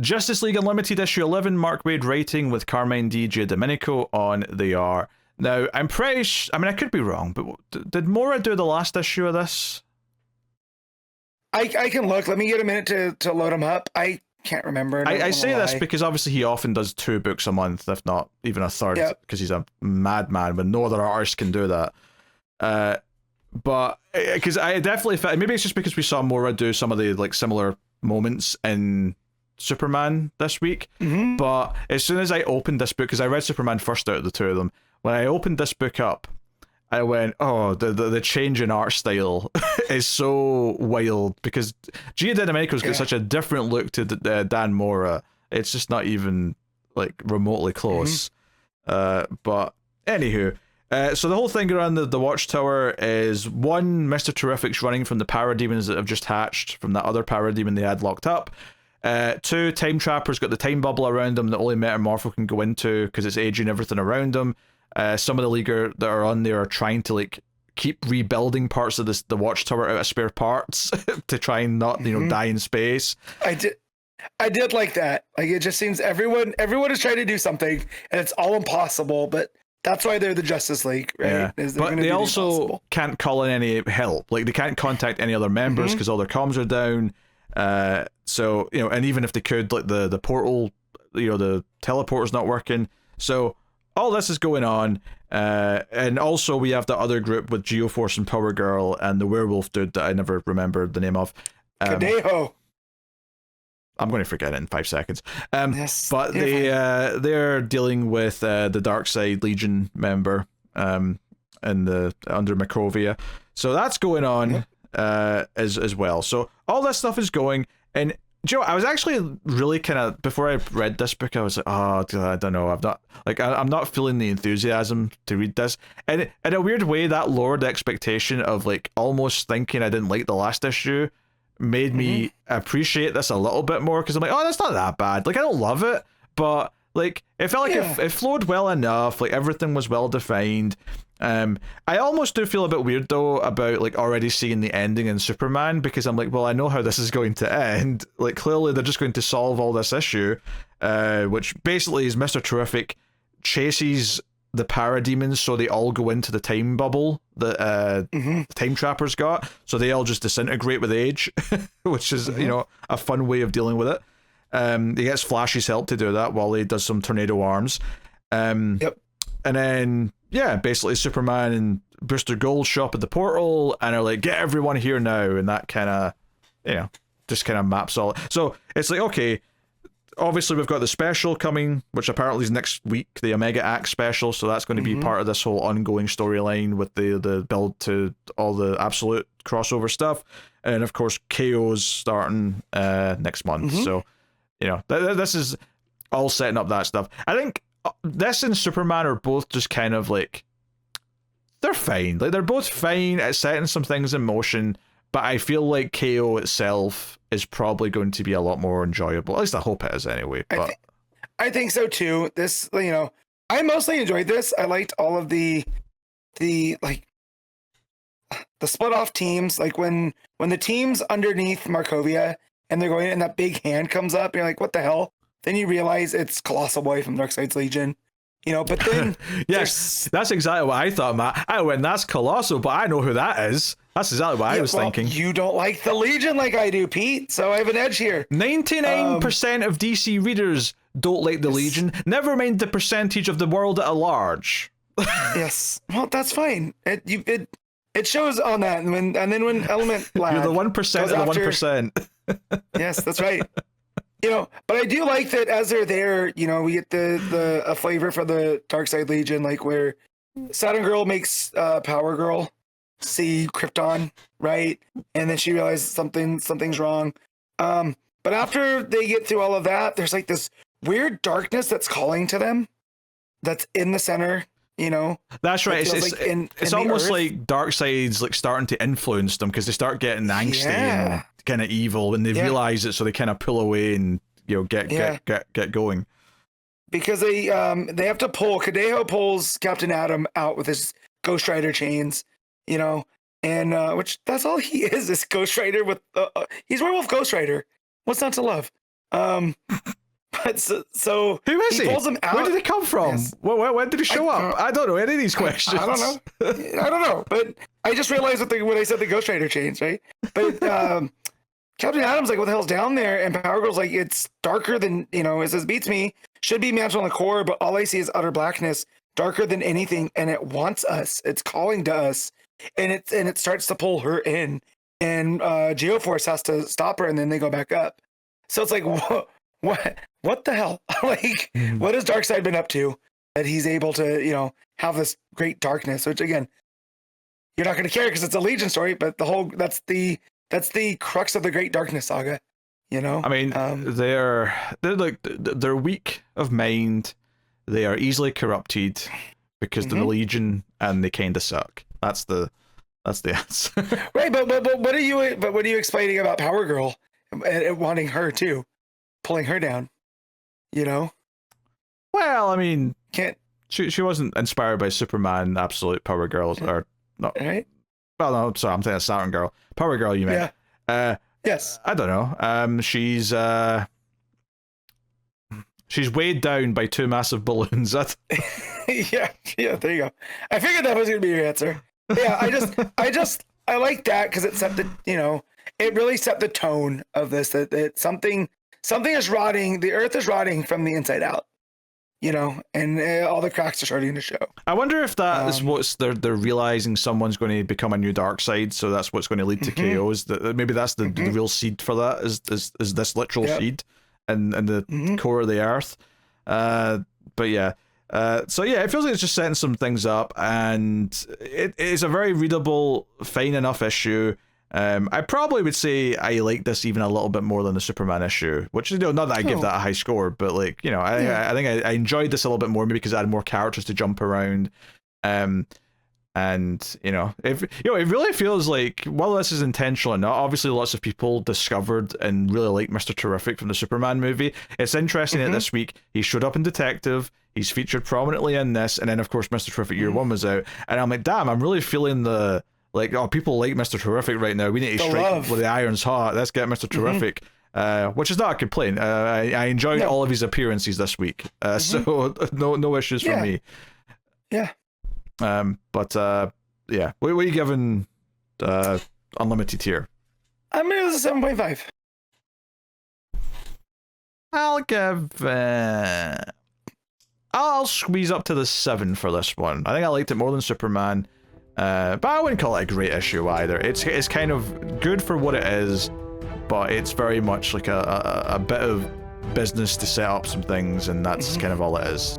Justice League Unlimited issue 11, Mark Waid writing with Carmine Di Giandomenico on the art. Now, I'm pretty I mean, I could be wrong, but did Mora do the last issue of this? I can look. Let me get a minute to load them up. I can't remember. I say this because obviously he often does 2 books a month, if not even a third, because he's a madman when no other artist can do that. But because I definitely felt, maybe it's just because we saw Mora do some of the like similar moments in Superman this week. But as soon as I opened this book, because I read Superman first out of the 2 of them, when I opened this book up, I went, oh, the change in art style is so wild, because Giandomenico's got such a different look to Dan Mora. It's just not even like remotely close. But anywho, so the whole thing around the Watchtower is, 1, Mr. Terrific's running from the parademons that have just hatched from that other parademon they had locked up. 2, Time Trapper's got the time bubble around him that only Metamorpho can go into because it's aging everything around him. Some of the League that are on there are trying to like keep rebuilding parts of the Watchtower out of spare parts to try and not die in space. I did like that. Like, it just seems everyone is trying to do something and it's all impossible, but that's why they're the Justice League, right? Yeah. But they also can't call in any help. Like, they can't contact any other members because all their comms are down. So and even if they could, like the portal, the teleporter's not working. So all this is going on, and also we have the other group with Geoforce and Power Girl and the werewolf dude that I never remembered the name of. Conejo. I'm going to forget it in 5 seconds. Yes, but they're dealing with the Darkseid Legion member and under Macrovia. So that's going on as well. So all this stuff is going, and Joe, I was actually really kind of, before I read this book, I was like, oh, I don't know. I'm not feeling the enthusiasm to read this. And in a weird way, that lowered the expectation of like almost thinking I didn't like the last issue made me appreciate this a little bit more, because I'm like, oh, that's not that bad. Like, I don't love it, but like it felt like it flowed well enough. Like, everything was well defined. I almost do feel a bit weird though about like already seeing the ending in Superman, because I'm like, well, I know how this is going to end. Like, clearly they're just going to solve all this issue, which basically is Mr. Terrific chases the parademons so they all go into the time bubble that the Time Trapper's got, so they all just disintegrate with age, which is a fun way of dealing with it. He gets Flash's help to do that while he does some tornado arms. And then basically Superman and Booster Gold show up at the portal and are like, get everyone here now, and that kind of just kind of maps all. So it's like, okay, obviously we've got the special coming, which apparently is next week, the Omega Axe special, so that's going to be part of this whole ongoing storyline with the build to all the Absolute crossover stuff. And of course KO's starting next month, so this is all setting up that stuff. I think this and Superman are both just kind of like, they're fine. Like, they're both fine at setting some things in motion, but I feel like KO itself is probably going to be a lot more enjoyable. At least I hope it is anyway. But I think so too. This, I mostly enjoyed this. I liked all of the split off teams. Like when the team's underneath Markovia and they're going and that big hand comes up, you're like, what the hell? Then you realize it's Colossal Boy from Darkseid's Legion. But then yes, that's exactly what I thought, Matt. I went, that's Colossal, but I know who that is. That's exactly what I was thinking. You don't like the Legion like I do, Pete, so I have an edge here. 99% of DC readers don't like the Legion. Never mind the percentage of the world at large. Yes, well, that's fine. It shows on that, and then when Element Lad, you're the 1% of the 1%. Yes, that's right. But I do like that as they're there, we get a flavor for the Darkseid Legion, like where Saturn Girl makes Power Girl see Krypton, right? And then she realizes something's wrong. But after they get through all of that, there's like this weird darkness that's calling to them, that's in the center. That's right. It's almost like Darkseid's like starting to influence them, because they start getting angsty and kind of evil when they realize it, so they kind of pull away and get going. Because they have to pull. Conejo pulls Captain Atom out with his Ghost Rider chains, and which that's all he is Ghost Rider with he's Werewolf Ghost Rider. What's not to love? But so who is he? pulls him out. Where did he come from? Yes. When did he show up? I don't know any of these questions. I don't know. But I just realized when I said the Ghost Rider chains, right? But Captain Atom's like, what the hell's down there? And Power Girl's like, it's darker than, it says beats me, should be mantled on the core, but all I see is utter blackness, darker than anything, and it wants us. It's calling to us, and it starts to pull her in, and Geoforce has to stop her, and then they go back up. So it's like, what the hell? Like, what has Darkseid been up to that he's able to, have this great darkness? Which again, you're not going to care because it's a Legion story, but that's the crux of the Great Darkness saga. I mean, they're weak of mind. They are easily corrupted because they're the Legion, and they kind of suck. That's the answer. Right, but what are you explaining about Power Girl and wanting her too, pulling her down? Well, I mean, can't she wasn't inspired by Superman, Absolute Power Girls, or not? Right. Well, no, sorry, I'm saying Saturn Girl, Power Girl. You meant? Yeah. Yes. I don't know. She's weighed down by two massive balloons. yeah. There you go. I figured that was gonna be your answer. Yeah. I like that because it set the it really set the tone of this. That something is rotting. The Earth is rotting from the inside out. And all the cracks are starting to show. I wonder if that is what's they're realizing someone's going to become a new Darkseid, so that's what's going to lead to KOs. That maybe that's the real seed for that is this literal seed in the core of the Earth. But yeah. So yeah, it feels like it's just setting some things up, and it is a very readable, fine enough issue. I probably would say I like this even a little bit more than the Superman issue, which not that I give that a high score, but I think I enjoyed this a little bit more, maybe because I had more characters to jump around, and it really feels like, while this is intentional or not, obviously lots of people discovered and really liked Mr. Terrific from the Superman movie. It's interesting that this week he showed up in Detective, he's featured prominently in this, and then of course Mr. Terrific Year One was out, and I'm like, damn, I'm really feeling the people like Mr. Terrific right now. We need to strike where the iron's hot. Let's get Mr. Terrific, which is not a complaint. I enjoyed all of his appearances this week, so no issues for me. Yeah. But yeah, what are you giving Unlimited here? I'm gonna give it a 7.5. I'll give. I'll squeeze up to the 7 for this one. I think I liked it more than Superman. But I wouldn't call it a great issue either. It's kind of good for what it is, but it's very much like a bit of business to set up some things, and that's kind of all it is.